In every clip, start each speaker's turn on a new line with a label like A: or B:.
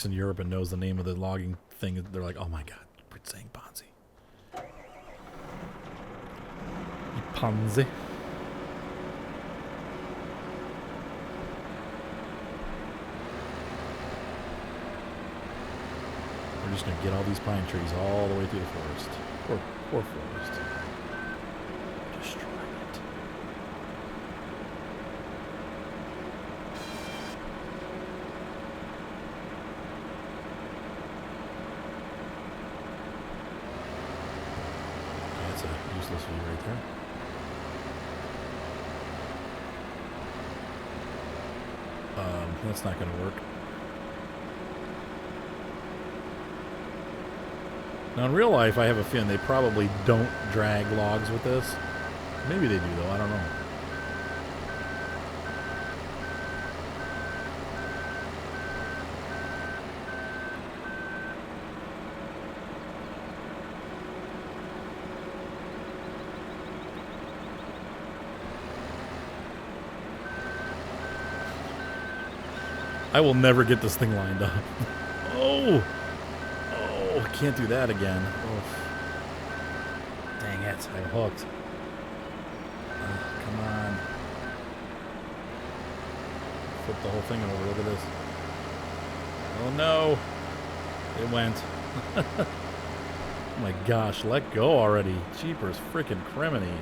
A: works in Europe and knows the name of the logging thing, they're like, oh my god, we're saying Ponzi. Ponzi. We're just going to get all these pine trees all the way through the forest. Poor forest. Destroying it. Okay, that's a useless view right there. That's not going to work. Now, in real life, I have a feeling they probably don't drag logs with this. Maybe they do, though. I don't know. I will never get this thing lined up. Oh! Oh, I can't do that again. Oof. Dang it, I'm hooked. Oh, come on. Flip the whole thing over, look at this. Oh no! It went. Oh my gosh, let go already. Jeepers frickin' criminy.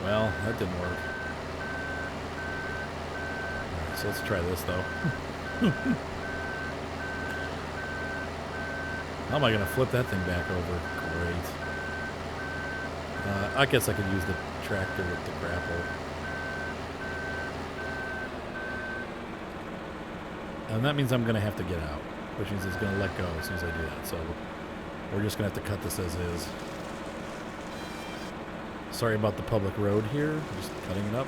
A: Well, that didn't work. So let's try this, though. How am I going to flip that thing back over? Great. I guess I could use the tractor with the grapple. And that means I'm going to have to get out, which means it's going to let go as soon as I do that. So we're just going to have to cut this as is. Sorry about the public road here. Just cutting it up.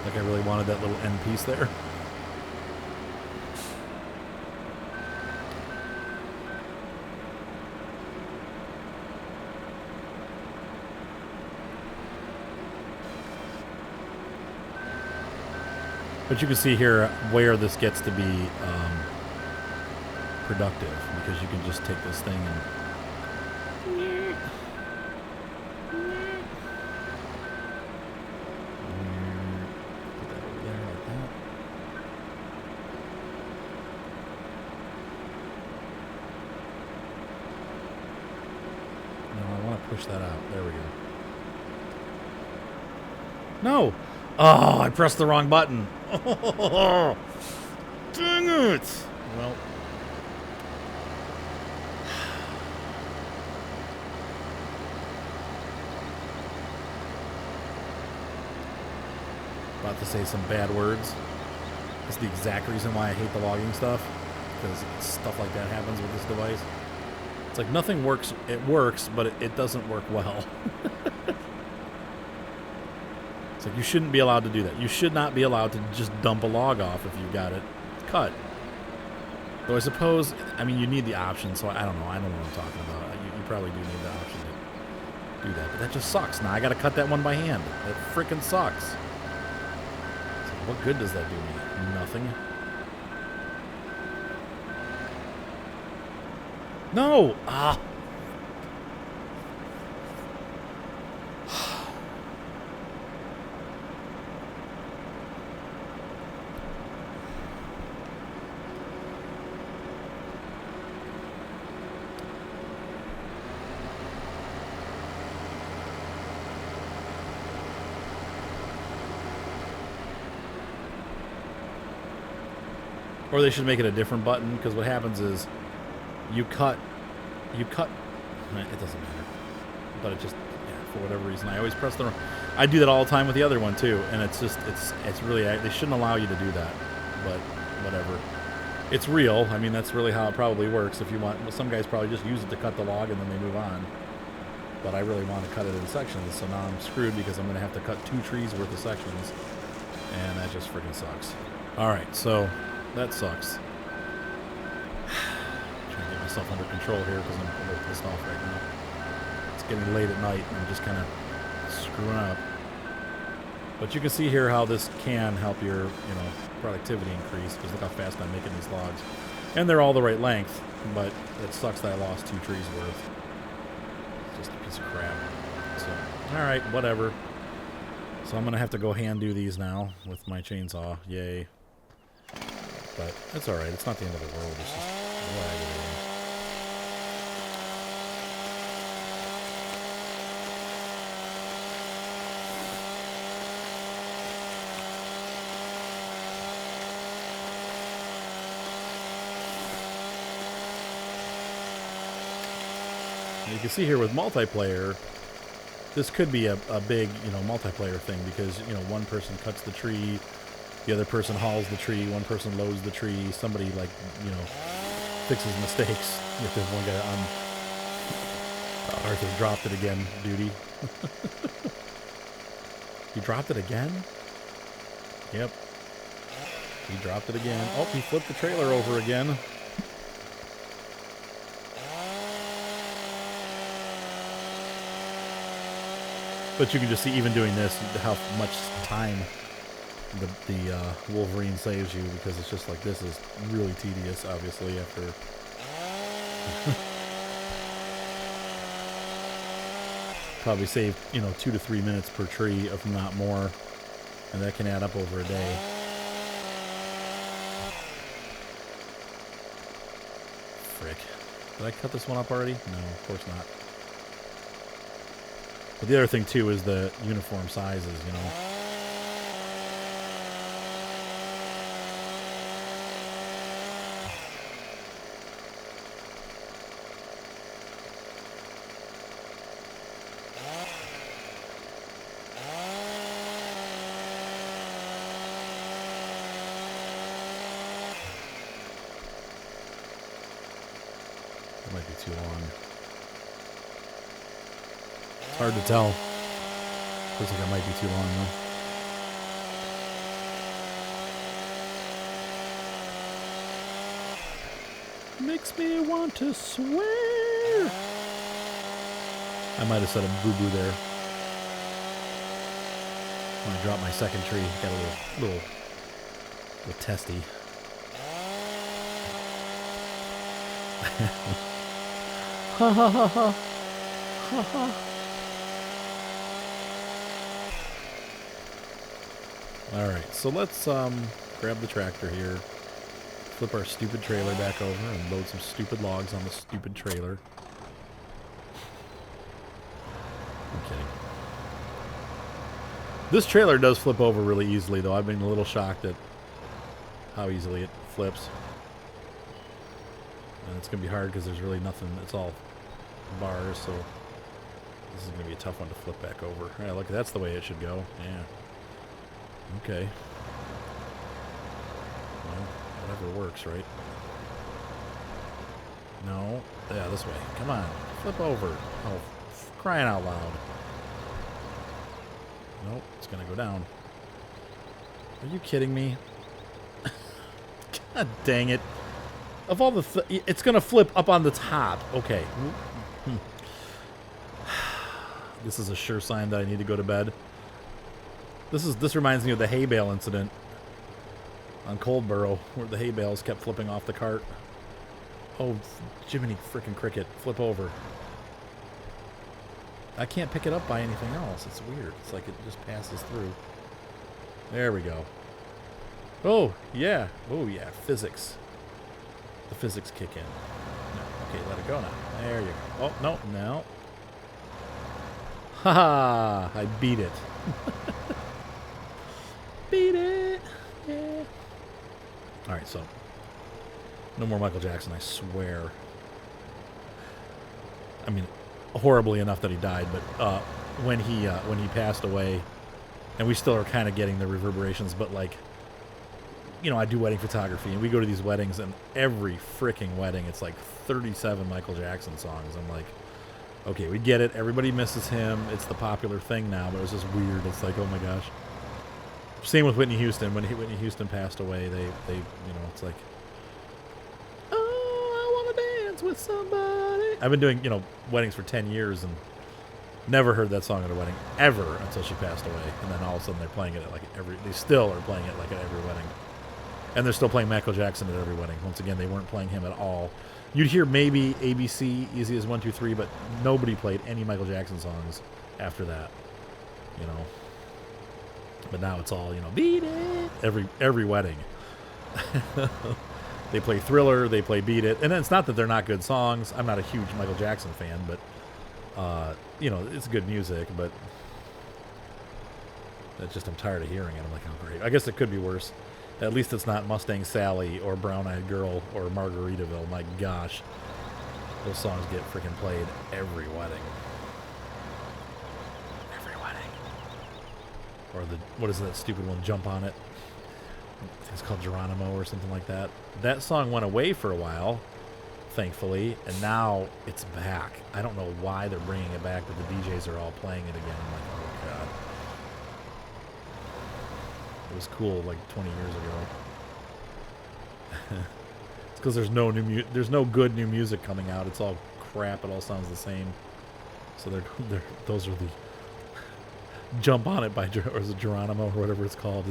A: Like I really wanted that little end piece there. But you can see here where this gets to be productive, because you can just take this thing and push that out. There we go. No! Oh, I pressed the wrong button. Oh, dang it! Well. About to say some bad words. That's the exact reason why I hate the logging stuff. Because stuff like that happens with this device. It's like nothing works. It works, but it doesn't work well. It's like you shouldn't be allowed to do that. You should not be allowed to just dump a log off if you've got it cut. Though I suppose, I mean, you need the option, so I don't know. I don't know what I'm talking about. You probably do need the option to do that. But that just sucks. Now I got to cut that one by hand. That freaking sucks. So what good does that do me? Nothing. No! Ah! Or they should make it a different button, because what happens is you cut, it doesn't matter, but it just, yeah, for whatever reason, I always press the wrong, I do that all the time with the other one too, and it's just, it's really, they shouldn't allow you to do that, but whatever. It's real. I mean, that's really how it probably works. If you want, well, some guys probably just use it to cut the log and then they move on, but I really want to cut it in sections, so now I'm screwed because I'm going to have to cut 2 trees worth of sections, and that just freaking sucks. Alright, so that sucks. Trying to get myself under control here because I'm a little pissed off right now. It's getting late at night and I'm just kind of screwing up. But you can see here how this can help your, productivity increase, because look how fast I'm making these logs. And they're all the right length, but it sucks that I lost 2 trees worth. It's just a piece of crap. So, alright, whatever. So I'm going to have to go hand do these now with my chainsaw. Yay. But it's alright. It's not the end of the world. It's just aggravating. You can see here with multiplayer, this could be a big, multiplayer thing, because, one person cuts the tree, the other person hauls the tree, one person loads the tree, somebody, fixes mistakes. If there's one guy on Arthur dropped it again duty. He dropped it again? Yep. He dropped it again. Oh, he flipped the trailer over again. But you can just see, even doing this, how much time the Wolverine saves you, because it's just like, this is really tedious, obviously, after... Probably save, 2 to 3 minutes per tree, if not more. And that can add up over a day. Frick. Did I cut this one up already? No, of course not. But the other thing, too, is the uniform sizes, That might be too long. Hard to tell. Looks like it might be too long, though. Makes me want to swear. I might have said a boo-boo there. I'm gonna drop my second tree. Got a little testy. Ha ha ha ha. Ha ha. Alright, so let's grab the tractor here, flip our stupid trailer back over, and load some stupid logs on the stupid trailer. I'm kidding. This trailer does flip over really easily, though. I've been a little shocked at how easily it flips. And it's going to be hard because there's really nothing. It's all bars, so this is going to be a tough one to flip back over. Yeah, look, that's the way it should go. Yeah. Okay. Well, whatever works, right? No. Yeah, this way. Come on. Flip over. Oh, crying out loud. Nope, it's going to go down. Are you kidding me? God dang it. Of all the... it's going to flip up on the top. Okay. This is a sure sign that I need to go to bed. This reminds me of the hay bale incident on Coldborough, where the hay bales kept flipping off the cart. Oh, Jiminy frickin' cricket, flip over. I can't pick it up by anything else. It's weird. It's like it just passes through. There we go. Oh, yeah. Oh, yeah. Physics. The physics kick in. No. Okay, let it go now. There you go. Oh, no. No. Ha-ha! I beat it. Beat it. Yeah. Alright, so. No more Michael Jackson, I swear. I mean, horribly enough that he died, but when he passed away, and we still are kind of getting the reverberations, but like, I do wedding photography, and we go to these weddings, and every freaking wedding, it's like 37 Michael Jackson songs. I'm like, okay, we get it. Everybody misses him. It's the popular thing now, but it was just weird. It's like, oh my gosh. Same with Whitney Houston. When Whitney Houston passed away, they it's like, oh, I want to dance with somebody. I've been doing, weddings for 10 years, and Never heard that song at a wedding ever until she passed away, and then all of a sudden they're playing it at like every. They still are playing it like at every wedding, and they're still playing Michael Jackson at every wedding. Once again, they weren't playing him at all. You'd hear maybe ABC, Easy as 1, 2, 3, but nobody played any Michael Jackson songs after that. You know. But now it's all, you know, beat it every wedding. They play Thriller, they play Beat It, and it's not that they're not good songs. I'm not a huge Michael Jackson fan, but you know, it's good music. But it's just I'm tired of hearing it. I'm like, oh great. I guess it could be worse. At least it's not Mustang Sally or Brown Eyed Girl or Margaritaville. My gosh, those songs get freaking played every wedding. Or the, what is that stupid one, Jump on It? I think it's called Geronimo or something like that. That song went away for a while, thankfully, and now it's back. I don't know why they're bringing it back, but the DJs are all playing it again. I'm like, oh god. It was cool like 20 years ago. It's because there's no there's no good new music coming out. It's all crap. It all sounds the same. So those are the Jump on It by or is it Geronimo or whatever it's called.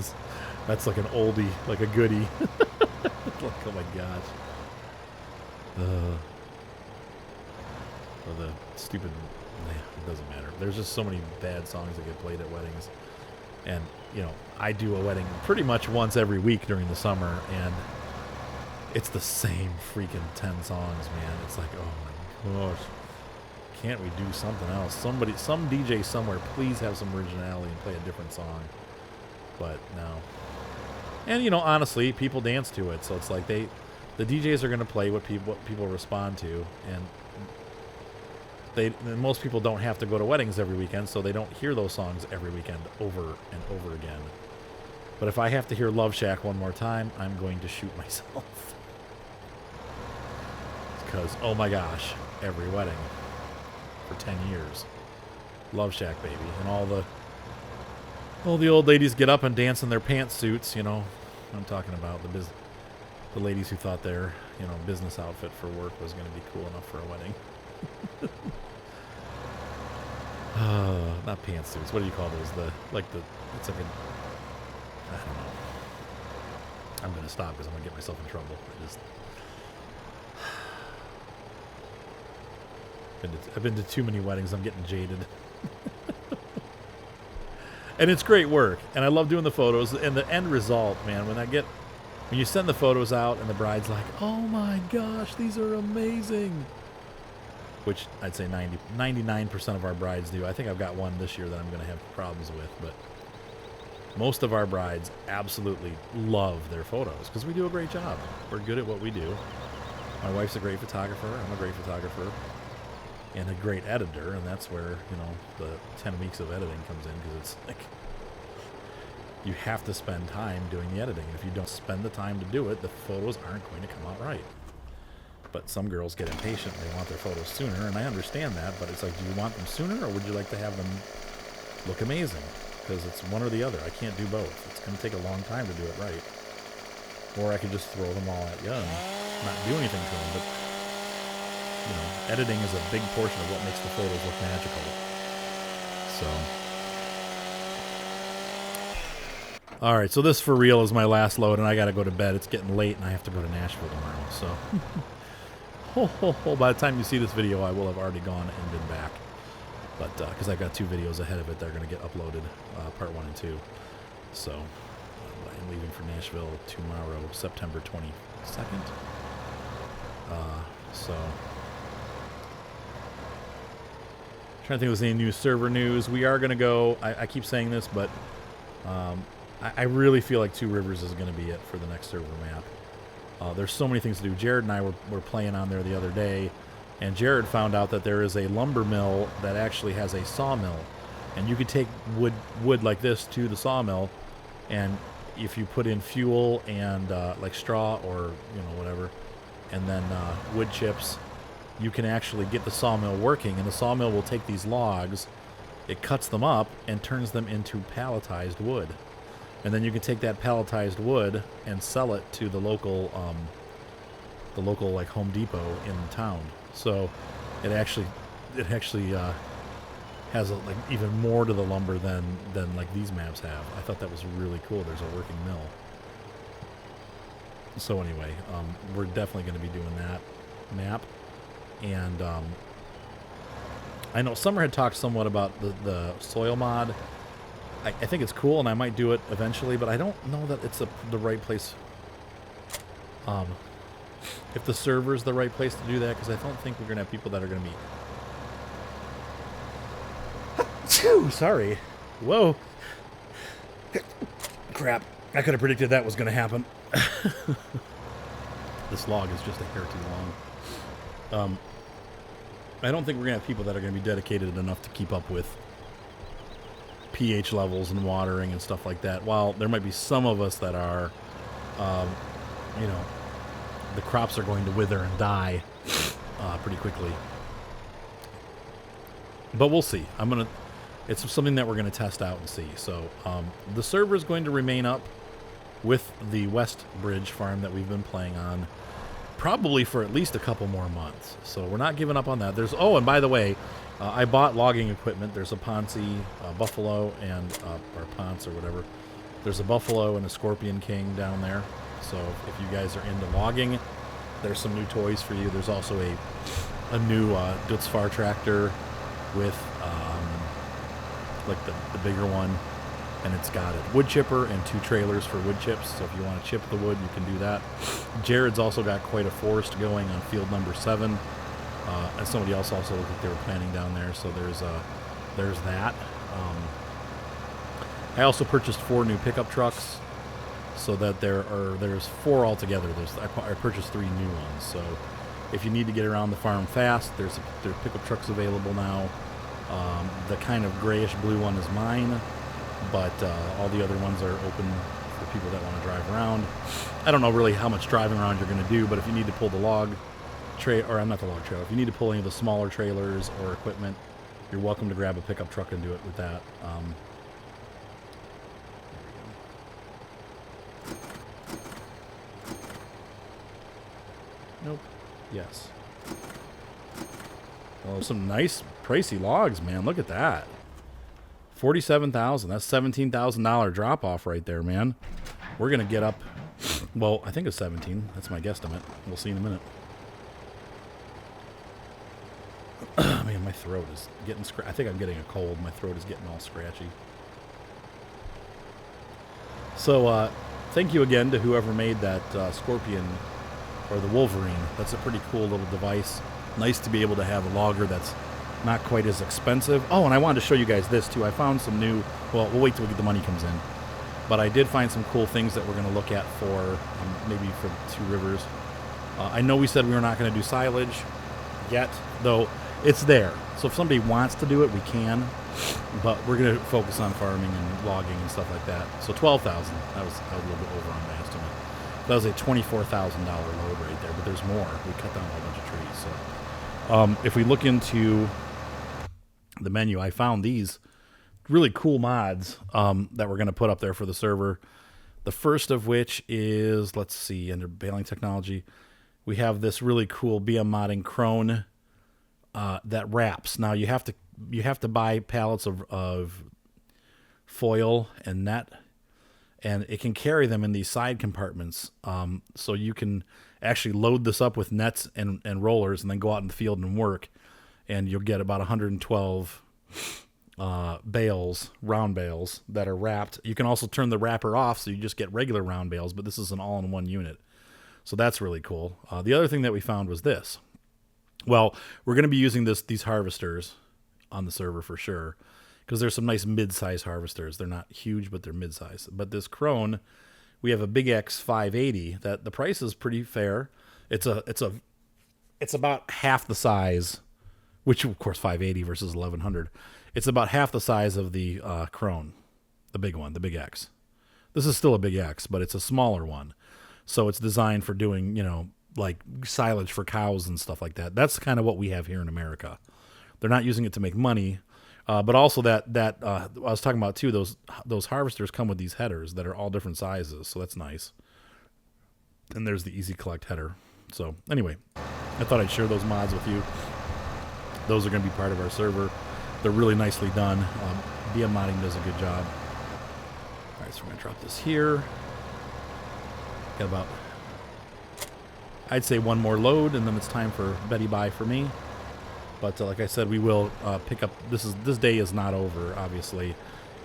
A: That's like an oldie, like a goodie. Like, oh my gosh. Or the stupid, it doesn't matter. There's just so many bad songs that get played at weddings. And, you know, I do a wedding pretty much once every week during the summer, and it's the same freaking 10 songs, man. It's like, oh my gosh. Can't we do something else? Some DJ somewhere, please have some originality and play a different song. But no. And you know, honestly, people dance to it, so it's like the DJs are going to play what people respond to, and most people don't have to go to weddings every weekend, so they don't hear those songs every weekend over and over again. But if I have to hear Love Shack one more time, I'm going to shoot myself. Because oh my gosh, every wedding. For 10 years. Love Shack, baby. And all the old ladies get up and dance in their pantsuits, you know. I'm talking about the ladies who thought their, you know, business outfit for work was going to be cool enough for a wedding. Not pantsuits. What do you call those? It's like I don't know. I'm going to stop because I'm going to get myself in trouble. I've been to too many weddings. I'm getting jaded. And it's great work. And I love doing the photos. And the end result, man, when you send the photos out and the bride's like, oh my gosh, these are amazing. Which I'd say 99% of our brides do. I think I've got one this year that I'm going to have problems with. But most of our brides absolutely love their photos because we do a great job. We're good at what we do. My wife's a great photographer. I'm a great photographer. And a great editor, and that's where, you know, the 10 weeks of editing comes in, because it's like you have to spend time doing the editing. If you don't spend the time to do it, the photos aren't going to come out right. But some girls get impatient and they want their photos sooner, and I understand that, but it's like, do you want them sooner, or would you like to have them look amazing? Because it's one or the other. I can't do both. It's going to take a long time to do it right. Or I could just throw them all at you and not do anything to them, but you know, editing is a big portion of what makes the photos look magical. So, all right. So this for real is my last load, and I got to go to bed. It's getting late, and I have to go to Nashville tomorrow. So, by the time you see this video, I will have already gone and been back. But because I've got 2 videos ahead of it, they're going to get uploaded, part 1 and 2. So, I'm leaving for Nashville tomorrow, September 22nd. So. Trying to think if there's any new server news. We are going to go, I keep saying this, but I really feel like Two Rivers is going to be it for the next server map. There's so many things to do. Jared and I were playing on there the other day, and Jared found out that there is a lumber mill that actually has a sawmill. And you could take wood like this to the sawmill, and if you put in fuel and like straw or, you know, whatever, and then wood chips, you can actually get the sawmill working, and the sawmill will take these logs, it cuts them up, and turns them into palletized wood. And then you can take that palletized wood and sell it to the local like Home Depot in town. So it actually has like even more to the lumber than like these maps have. I thought that was really cool. There's a working mill. So anyway, we're definitely going to be doing that map. And I know Summer had talked somewhat about the soil mod. I think it's cool, and I might do it eventually, but I don't know that it's the right place. If the server's the right place to do that, because I don't think we're going to have people that are going to be... Sorry. Whoa. Crap. I could have predicted that was going to happen. This log is just a hair too long. I don't think we're going to have people that are going to be dedicated enough to keep up with pH levels and watering and stuff like that. While there might be some of us that are, you know, the crops are going to wither and die pretty quickly. But we'll see. It's something that we're going to test out and see. So the server is going to remain up with the West Bridge farm that we've been playing on, probably for at least a couple more months. So we're not giving up on that. Oh, and by the way, I bought logging equipment. There's a Ponzi, Buffalo, and or Ponce or whatever. There's a Buffalo and a Scorpion King down there. So if you guys are into logging, there's some new toys for you. There's also a new Dutzfar tractor with like the bigger one, and it's got a wood chipper and 2 trailers for wood chips. So if you want to chip the wood, you can do that. Jared's also got quite a forest going on field number 7. And somebody else also looked like they were planning down there. So there's that. I also purchased 4 new pickup trucks, so that there's 4 altogether. I purchased 3 new ones. So if you need to get around the farm fast, there's pickup trucks available now. The kind of grayish blue one is mine, but all the other ones are open for people that want to drive around. I don't know really how much driving around you're going to do, but if you need to pull the log trailer, or I'm not the log trailer, if you need to pull any of the smaller trailers or equipment, you're welcome to grab a pickup truck and do it with that. Nope. Yes. Oh, some nice pricey logs, man. Look at that. 47,000. That's $17,000 drop off right there, man. We're gonna get up. Well, I think it's 17. That's my guesstimate. We'll see in a minute. Man, my throat is getting I think I'm getting a cold. My throat is getting all scratchy. So, thank you again to whoever made that Scorpion or the Wolverine. That's a pretty cool little device. Nice to be able to have a logger that's not quite as expensive. Oh, and I wanted to show you guys this too. I found some new, well, we'll wait till the money comes in. But I did find some cool things that we're going to look at for, maybe for 2 Rivers. I know we said we were not going to do silage yet, though it's there. So if somebody wants to do it, we can. But we're going to focus on farming and logging and stuff like that. So 12,000. That was a little bit over on my estimate. That was a $24,000 load right there, but there's more. We cut down a whole bunch of trees. So if we look into the menu, I found these really cool mods that we're going to put up there for the server. The first of which is, let's see, under baling technology, we have this really cool BM modding crone that wraps. Now you have to buy pallets of foil and net, and it can carry them in these side compartments. So you can actually load this up with nets and rollers and then go out in the field and work, and you'll get about 112 bales, round bales, that are wrapped. You can also turn the wrapper off, so you just get regular round bales, but this is an all-in-one unit. So that's really cool. The other thing that we found was this. Well, we're going to be using these harvesters on the server for sure, because there's some nice mid-size harvesters. They're not huge, but they're mid-size. But this crone, we have a Big X 580 that the price is pretty fair. It's about half the size, which of course 580 versus 1100. It's about half the size of the crone, the big one, the Big X. This is still a Big X, but it's a smaller one. So it's designed for doing, like silage for cows and stuff like that. That's kind of what we have here in America. They're not using it to make money, but also that I was talking about too. Those harvesters come with these headers that are all different sizes, so that's nice. And there's the Easy Collect header. So anyway, I thought I'd share those mods with you. Those are going to be part of our server. they're really nicely done. BM Modding does a good job. All right, so we're gonna drop this here. Got about, I'd say, one more load, and then it's time for Betty Bye for me. But like I said, we will pick up. This day is not over, obviously,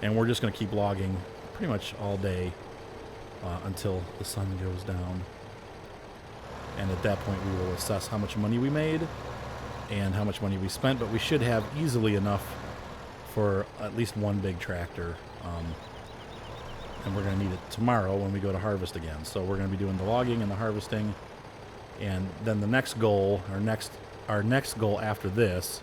A: and we're just gonna keep logging pretty much all day until the sun goes down. And at that point, we will assess how much money we made and how much money we spent. But we should have easily enough for at least one big tractor. And we're going to need it tomorrow when we go to harvest again. So we're going to be doing the logging and the harvesting. And then the next goal, our next goal after this,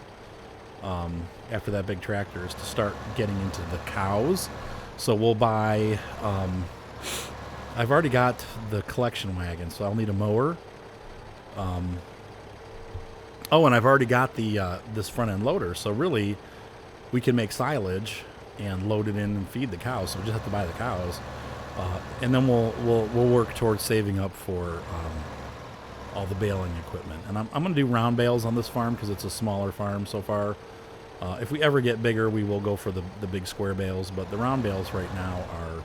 A: after that big tractor, is to start getting into the cows. So we'll buy, I've already got the collection wagon, so I'll need a mower. Oh, and I've already got the this front end loader. So really, we can make silage and load it in and feed the cows. So we just have to buy the cows, and then we'll work towards saving up for all the baling equipment. And I'm going to do round bales on this farm because it's a smaller farm so far. If we ever get bigger, we will go for the big square bales. But the round bales right now are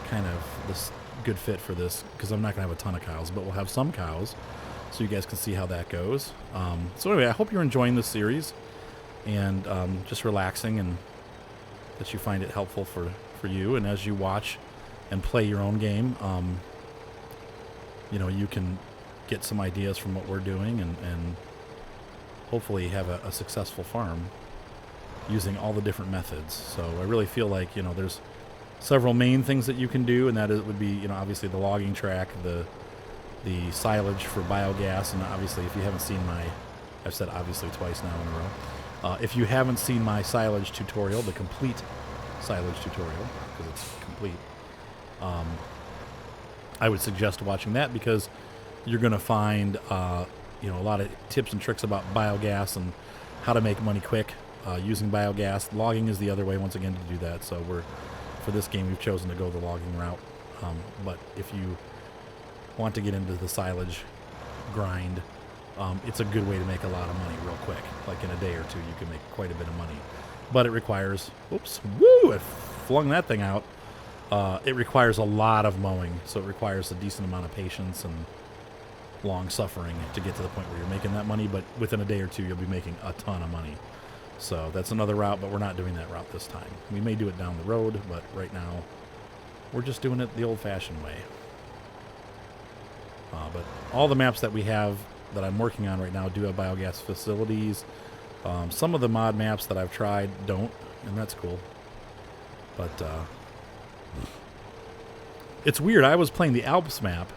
A: kind of this good fit for this because I'm not going to have a ton of cows, but we'll have some cows, so you guys can see how that goes. So anyway, I hope you're enjoying this series and just relaxing, and that you find it helpful for you. And as you watch and play your own game, you know, you can get some ideas from what we're doing and hopefully have a successful farm using all the different methods. So I really feel like, you know, there's several main things that you can do, and that would be, you know, obviously the logging track, the silage for biogas, and obviously if you haven't seen I've said obviously twice now in a row. If you haven't seen my silage tutorial, the complete silage tutorial, because it's complete, I would suggest watching that because you're going to find, you know, a lot of tips and tricks about biogas and how to make money quick using biogas. Logging is the other way, once again, to do that. So for this game, we've chosen to go the logging route. But if you want to get into the silage grind, it's a good way to make a lot of money real quick. Like in a day or two, you can make quite a bit of money. But it requires, I flung that thing out. It requires a lot of mowing, so it requires a decent amount of patience and long suffering to get to the point where you're making that money. But within a day or two, you'll be making a ton of money. So that's another route, but we're not doing that route this time. We may do it down the road, but right now we're just doing it the old-fashioned way. But all the maps that we have that I'm working on right now do have biogas facilities. Some of the mod maps that I've tried don't, and that's cool. But it's weird. I was playing the Alps map,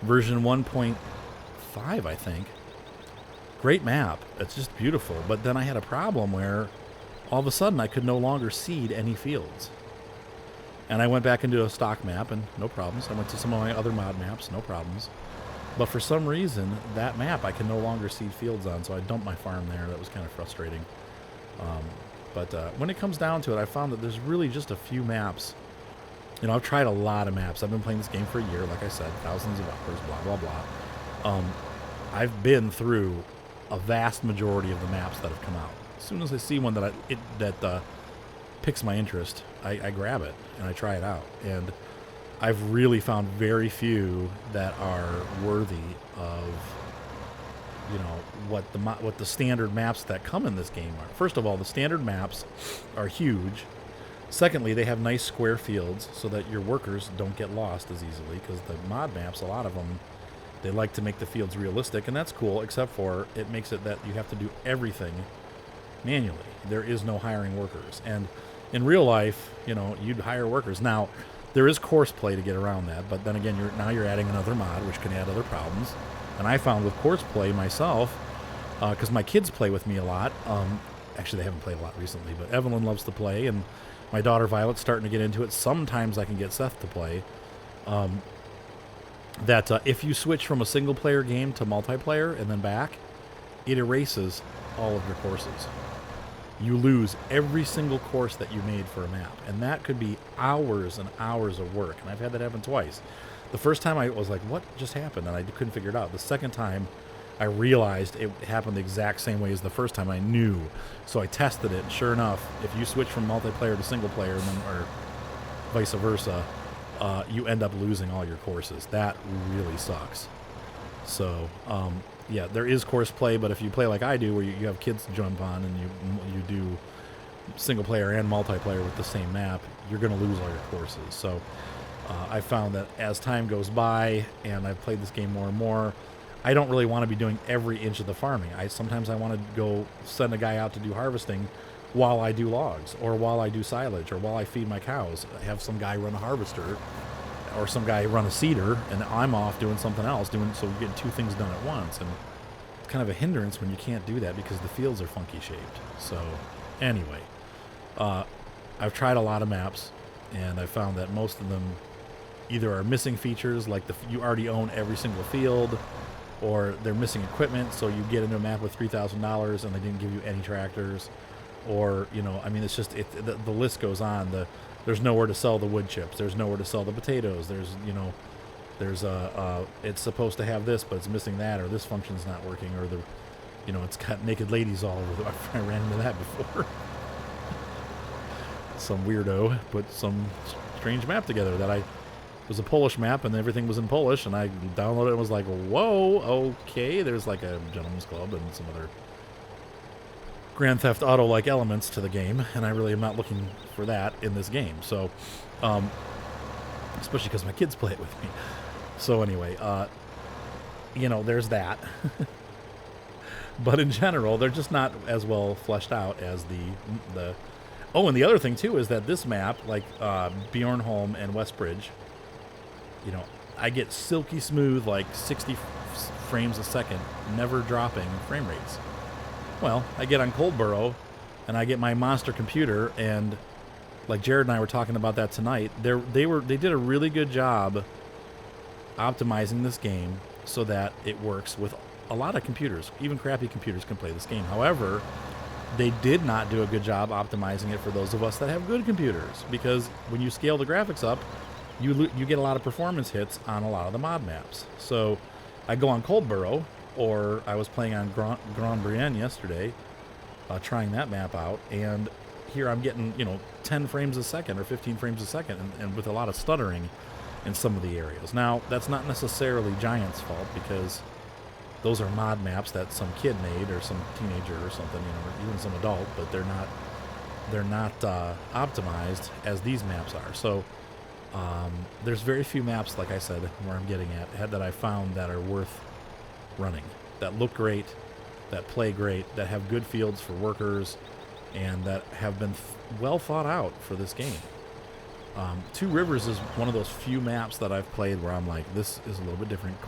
A: version 1.5, I think. Great map. It's just beautiful. But then I had a problem where all of a sudden I could no longer seed any fields. And I went back into a stock map, and no problems. I went to some of my other mod maps, no problems. But for some reason, that map I can no longer seed fields on, so I dumped my farm there. That was kind of frustrating. But when it comes down to it, I found that there's really just a few maps. You know, I've tried a lot of maps. I've been playing this game for a year, like I said, thousands of hours, blah, blah, blah. I've been through a vast majority of the maps that have come out. As soon as I see one that picks my interest, I grab it and I try it out. And I've really found very few that are worthy of, you know, what the standard maps that come in this game are. First of all, the standard maps are huge. Secondly, they have nice square fields so that your workers don't get lost as easily, because the mod maps, a lot of them, they like to make the fields realistic, and that's cool, except for it makes it that you have to do everything manually. There is no hiring workers. And in real life, you know, you'd hire workers. Now, there is course play to get around that, but then again, you're adding another mod, which can add other problems. And I found with course play myself, because my kids play with me a lot. Actually, they haven't played a lot recently, but Evelyn loves to play, and my daughter Violet's starting to get into it. Sometimes I can get Seth to play. If you switch from a single-player game to multiplayer and then back, it erases all of your courses. You lose every single course that you made for a map, and that could be hours and hours of work, and I've had that happen twice. The first time I was like, what just happened? And I couldn't figure it out. The second time, I realized it happened the exact same way as the first time. I knew. So I tested it. Sure enough, if you switch from multiplayer to single player, and then, or vice versa, you end up losing all your courses. That really sucks. So, yeah, there is course play, but if you play like I do, where you have kids to jump on and you do single player and multiplayer with the same map, you're going to lose all your courses. So I found that as time goes by and I've played this game more and more, I don't really want to be doing every inch of the farming. Sometimes I want to go send a guy out to do harvesting while I do logs, or while I do silage, or while I feed my cows. I have some guy run a harvester, or some guy run a seeder, and I'm off doing something else, so we're getting two things done at once. And it's kind of a hindrance when you can't do that because the fields are funky shaped. So anyway, I've tried a lot of maps, and I found that most of them either are missing features, like you already own every single field, or they're missing equipment, so you get into a map with $3,000 and they didn't give you any tractors, or, you know, I mean, it's just, the list goes on. There's nowhere to sell the wood chips. There's nowhere to sell the potatoes. There's, you know, it's supposed to have this, but it's missing that, or this function's not working, or you know, it's got naked ladies all over. I ran into that before. Some weirdo put some strange map together that it was a Polish map, and everything was in Polish, and I downloaded it and was like, whoa, okay, there's like a gentleman's club and some other Grand Theft Auto-like elements to the game, and I really am not looking for that in this game. So, especially because my kids play it with me. So anyway, you know, there's that. But in general, they're just not as well fleshed out as the. Oh, and the other thing too is that this map, like Bjornholm and Westbridge, you know, I get silky smooth, like 60 frames a second, never dropping frame rates. Well, I get on Coldborough, and I get my monster computer, and like Jared and I were talking about that tonight, they did a really good job optimizing this game so that it works with a lot of computers. Even crappy computers can play this game. However, they did not do a good job optimizing it for those of us that have good computers, because when you scale the graphics up, you get a lot of performance hits on a lot of the mod maps. So I go on Coldborough, or I was playing on Grand Brienne yesterday, trying that map out, and here I'm getting, you know, 10 frames a second or 15 frames a second, and with a lot of stuttering in some of the areas. Now, that's not necessarily Giant's fault, because those are mod maps that some kid made, or some teenager or something, you know, or even some adult, but they're not optimized as these maps are. So there's very few maps, like I said, where I'm getting at, that I found that are worth running, that look great, that play great, that have good fields for workers, and that have been well thought out for this game. Two Rivers is one of those few maps that I've played where I'm like, this is a little bit different.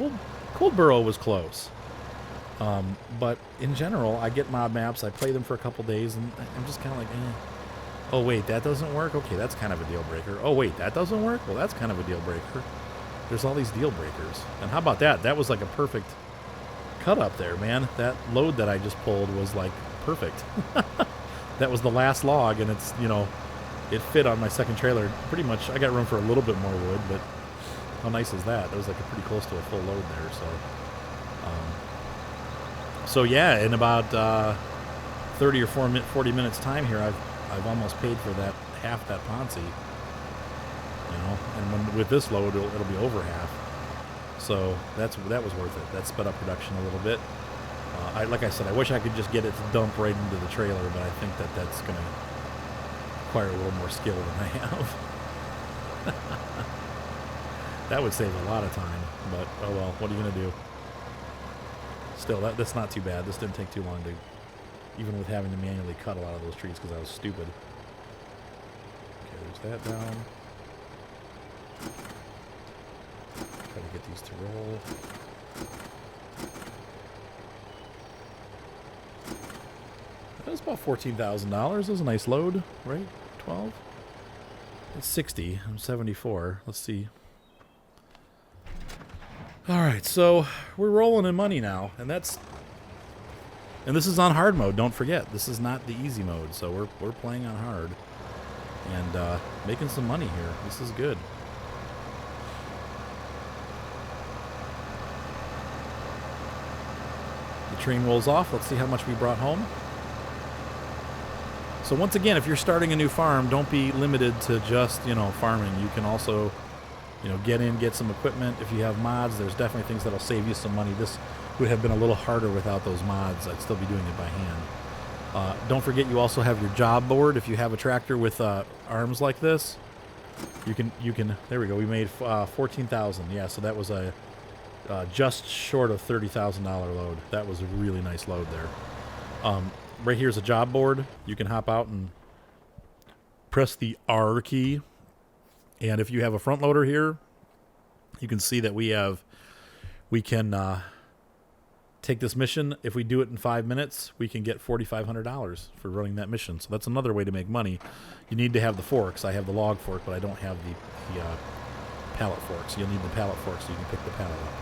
A: Coldborough was close. But in general, I get mod maps, I play them for a couple days, and I'm just kind of like, eh. Oh, wait, that doesn't work? Okay, that's kind of a deal breaker. Oh, wait, that doesn't work? Well, that's kind of a deal breaker. There's all these deal breakers. And how about that? That was like a perfect cut up there, man. That load that I just pulled was like perfect. That was the last log, and it's, you know, it fit on my second trailer pretty much. I got room for a little bit more wood, but how nice is that? That was like a pretty close to a full load there. So yeah, in about 30 or 40 minutes time here, I've almost paid for that half that Ponzi, you know, and with this load, it'll be over half. So that was worth it. That sped up production a little bit. Like I said, I wish I could just get it to dump right into the trailer, but I think that's going to require a little more skill than I have. That would save a lot of time, but oh well, what are you going to do? Still, that's not too bad. This didn't take too long to, even with having to manually cut a lot of those trees because I was stupid. Okay, there's that down. Try to get these to roll. That was about $14,000. That was a nice load, right? 12? It's 60. I'm 74. Let's see. All right, so we're rolling in money now, and this is on hard mode. Don't forget, this is not the easy mode, so we're playing on hard and making some money here. This is good. The train rolls off. Let's see how much we brought home. So once again, if you're starting a new farm, don't be limited to just, farming. You can also, get some equipment. If you have mods, there's definitely things that'll save you some money. This would have been a little harder without those mods. I'd still be doing it by hand. Don't forget you also have your job board. If you have a tractor with arms like this, you can, there we go. We made 14,000. Yeah, so that was a just short of $30,000 load. That was a really nice load there. Right here's a job board. You can hop out and press the R key. And if you have a front loader here, you can see that we can take this mission. If we do it in 5 minutes, we can get $4,500 for running that mission. So that's another way to make money. You need to have the forks. I have the log fork, but I don't have the pallet fork. So you'll need the pallet fork so you can pick the pallet up.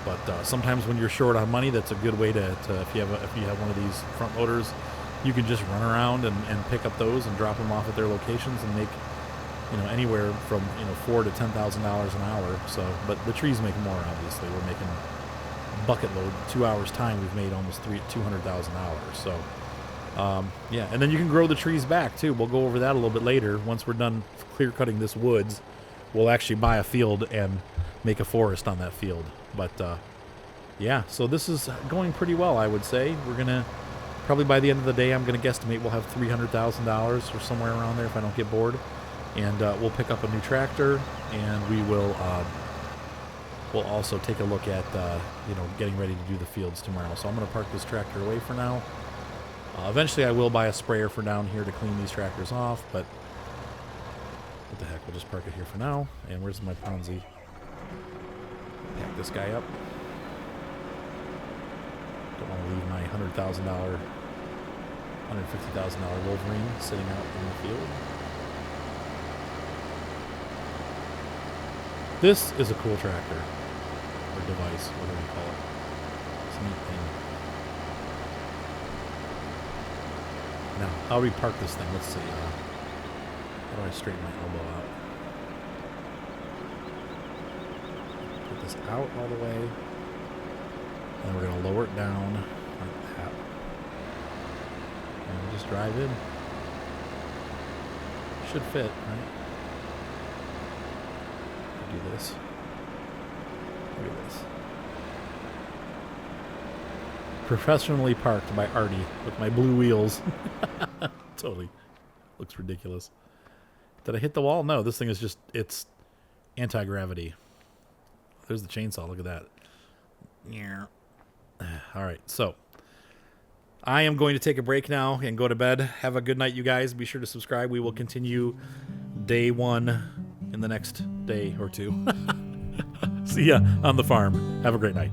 A: But sometimes when you're short on money, that's a good way to if you have one of these front loaders, you can just run around and pick up those and drop them off at their locations and make anywhere from $4,000 to $10,000 an hour. So, but the trees make more. Obviously, we're making bucket load. 2 hours time, we've made almost $200,000. So, yeah, and then you can grow the trees back too. We'll go over that a little bit later. Once we're done clear cutting this woods, we'll actually buy a field and make a forest on that field. But yeah, so this is going pretty well, I would say. We're gonna probably by the end of the day, I'm gonna guesstimate we'll have $300,000 or somewhere around there if I don't get bored. And we'll pick up a new tractor, and we will we'll also take a look at getting ready to do the fields tomorrow. So I'm gonna park this tractor away for now. Eventually, I will buy a sprayer for down here to clean these tractors off, but what the heck? We'll just park it here for now. And where's my Ponzi? Pack this guy up. Don't want to leave my $100,000, $150,000 Wolverine sitting out in the field. This is a cool tractor, or device, whatever you call it. It's a neat thing. Now, how do we park this thing? Let's see. How do I straighten my elbow out? Put this out all the way. And we're going to lower it down like that. And we'll just drive in. Should fit, right? Do this. Look at this. Professionally parked by Artie with my blue wheels. Totally. Looks ridiculous. Did I hit the wall? No, this thing is just, it's anti-gravity. There's the chainsaw. Look at that. Yeah. All right. So I am going to take a break now and go to bed. Have a good night, you guys. Be sure to subscribe. We will continue day one in the next day or two. See ya on the farm. Have a great night.